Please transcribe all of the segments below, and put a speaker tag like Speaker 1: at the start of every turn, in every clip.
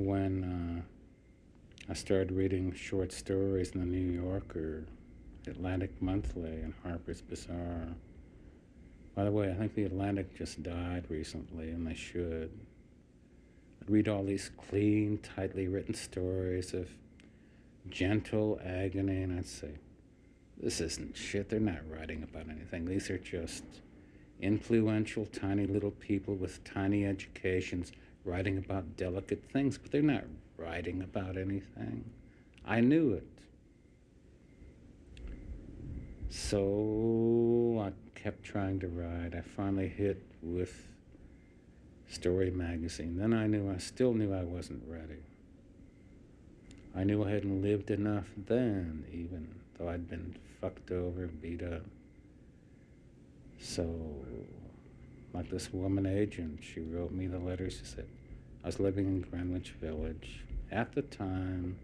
Speaker 1: when I started reading short stories in the New Yorker, Atlantic Monthly, and Harper's Bazaar. By the way, I think the Atlantic just died recently, and they should. I'd read all these clean, tightly written stories of gentle agony, and I'd say, this isn't shit. They're not writing about anything. These are just influential, tiny little people with tiny educations writing about delicate things, but they're not writing about anything. I knew it. So I kept trying to write. I finally hit with Story Magazine. Then I still knew I wasn't ready. I knew I hadn't lived enough then, even though I'd been fucked over, beat up. So, like this woman agent, she wrote me the letter. She said, I was living in Greenwich Village. At the time,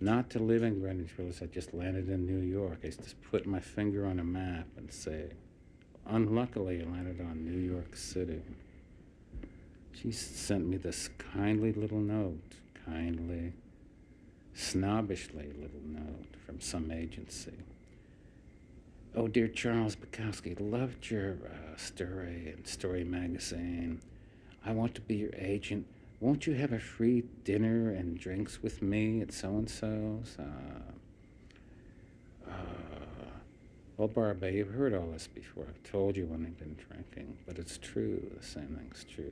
Speaker 1: not to live in Greenwich Village, I just landed in New York. I just put my finger on a map and say, unluckily, I landed on New York City. She sent me this kindly little note, snobbishly little note from some agency. Oh, dear Charles Bukowski, loved your story and Story Magazine. I want to be your agent. Won't you have a free dinner and drinks with me at so-and-so's? Well, Barbara, you've heard all this before. I've told you when I've been drinking, but it's true. The same thing's true.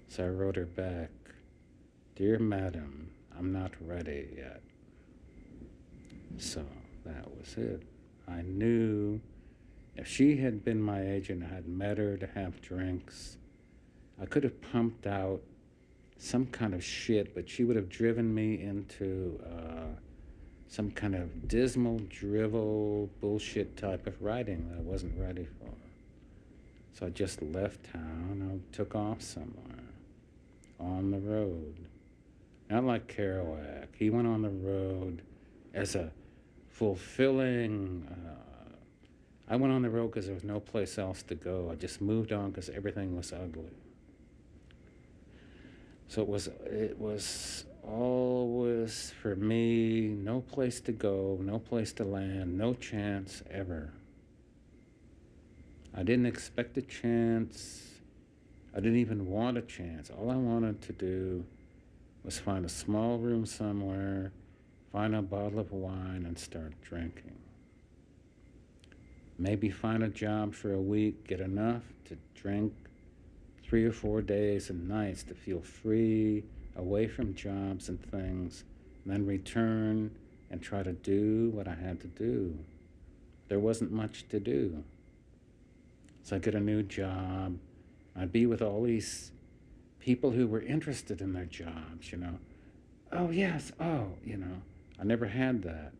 Speaker 1: So I wrote her back, Dear Madam, I'm not ready yet. So that was it. I knew if she had been my agent, I had met her to have drinks, I could have pumped out some kind of shit, but she would have driven me into some kind of dismal, drivel, bullshit type of writing that I wasn't ready for. So I just left town and took off somewhere on the road. Not like Kerouac. He went on the road as a fulfilling. I went on the road because there was no place else to go. I just moved on because everything was ugly. So it was always for me, no place to go, no place to land, no chance ever. I didn't expect a chance. I didn't even want a chance. All I wanted to do was find a small room somewhere, find a bottle of wine, and start drinking. Maybe find a job for a week, get enough to drink 3 or 4 days and nights to feel free, away from jobs and things, and then return and try to do what I had to do. There wasn't much to do. So I'd get a new job. I'd be with all these people who were interested in their jobs, Oh, yes, oh, I never had that,